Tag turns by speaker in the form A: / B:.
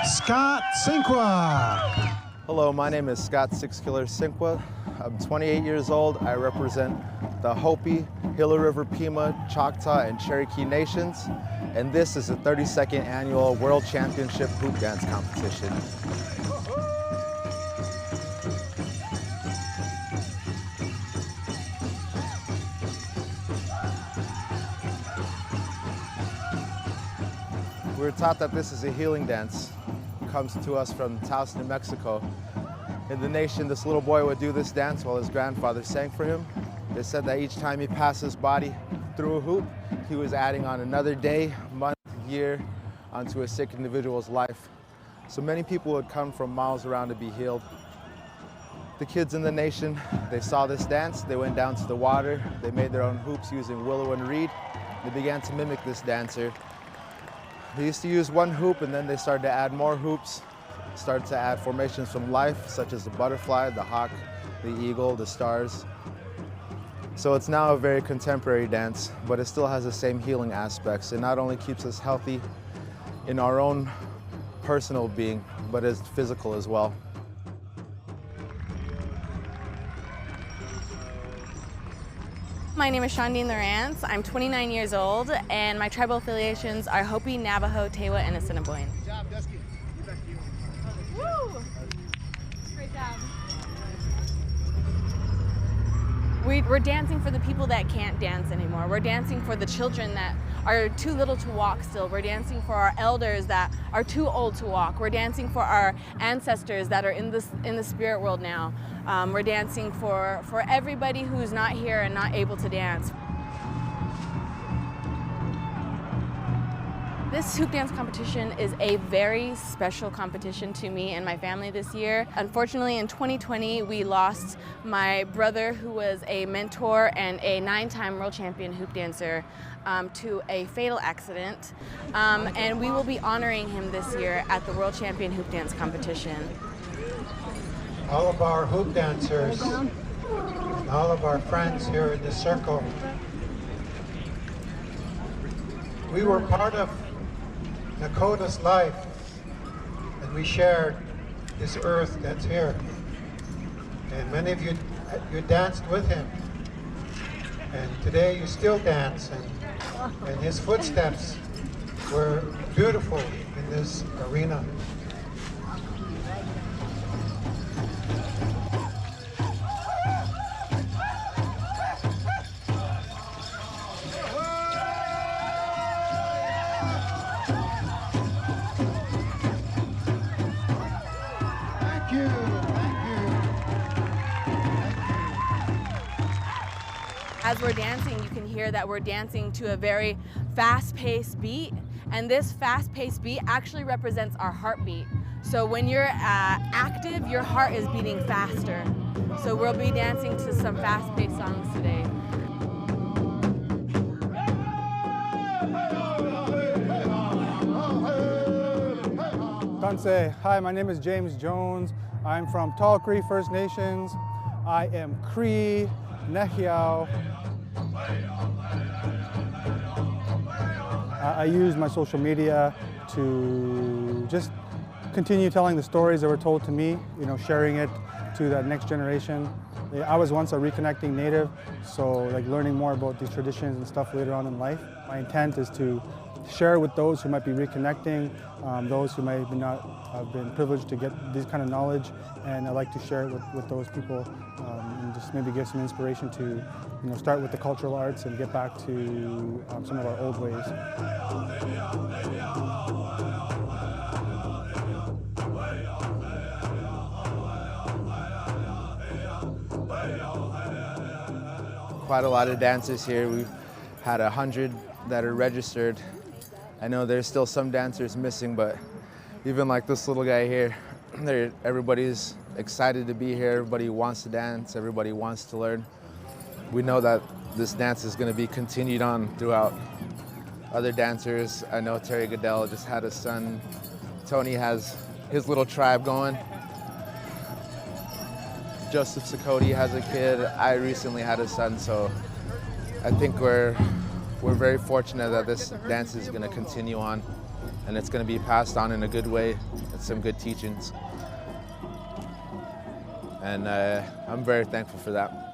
A: Scott Cinqua.
B: Hello, my name is Scott Six Killer Cinqua. I'm 28 years old. I represent the Hopi, Gila River Pima, Choctaw, and Cherokee nations. And this is the 32nd annual World Championship Hoop Dance Competition. We were taught that this is a healing dance. It comes to us from Taos, New Mexico. In the nation, this little boy would do this dance while his grandfather sang for him. They said that each time he passed his body through a hoop, he was adding on another day, month, year onto a sick individual's life. So many people would come from miles around to be healed. The kids in the nation, they saw this dance, they went down to the water, they made their own hoops using willow and reed. They began to mimic this dancer. They used to use one hoop and then they started to add more hoops, started to add formations from life, such as the butterfly, the hawk, the eagle, the stars. So it's now a very contemporary dance, but it still has the same healing aspects. It not only keeps us healthy in our own personal being, but is physical as well.
C: My name is Shondine Lawrence. I'm 29 years old, and my tribal affiliations are Hopi, Navajo, Tewa, and Assiniboine.
A: Good job, Dusky.
C: Woo! Great job. We're dancing for the people that can't dance anymore. We're dancing for the children that are too little to walk still. We're dancing for our elders that are too old to walk. We're dancing for our ancestors that are in the spirit world now. We're dancing for everybody who's not here and not able to dance. This hoop dance competition is a very special competition to me and my family this year. Unfortunately, in 2020, we lost my brother, who was a mentor and a 9-time world champion hoop dancer, to a fatal accident. And we will be honoring him this year at the World Champion Hoop Dance Competition.
D: All of our hoop dancers, all of our friends here in the circle, we were part of Nakota's life, and we shared this earth that's here. And many of you danced with him, and today you still dance, and his footsteps were beautiful in this arena.
C: As we're dancing, you can hear that we're dancing to a very fast-paced beat, and this fast-paced beat actually represents our heartbeat. So when you're active, your heart is beating faster. So we'll be dancing to some fast-paced songs today.
E: Tanse. Hi, my name is James Jones. I'm from Tall Cree First Nations. I am Cree, Nehiao. I use my social media to just continue telling the stories that were told to me, sharing it to that next generation. I was once a reconnecting native, so learning more about these traditions and stuff later on in life. My intent is to share with those who might be reconnecting, those who might not have been privileged to get this kind of knowledge, and I like to share it with those people and just maybe give some inspiration to start with the cultural arts and get back to some of our old ways.
B: Quite a lot of dancers here. We've had 100 that are registered. I know there's still some dancers missing, but even like this little guy here, everybody's excited to be here. Everybody wants to dance. Everybody wants to learn. We know that this dance is going to be continued on throughout. Other dancers, I know Terry Goodell just had a son. Tony has his little tribe going. Joseph Sakoti has a kid. I recently had a son, so I think we're very fortunate that this dance is going to continue on. and it's going to be passed on in a good way with some good teachings. And I'm very thankful for that.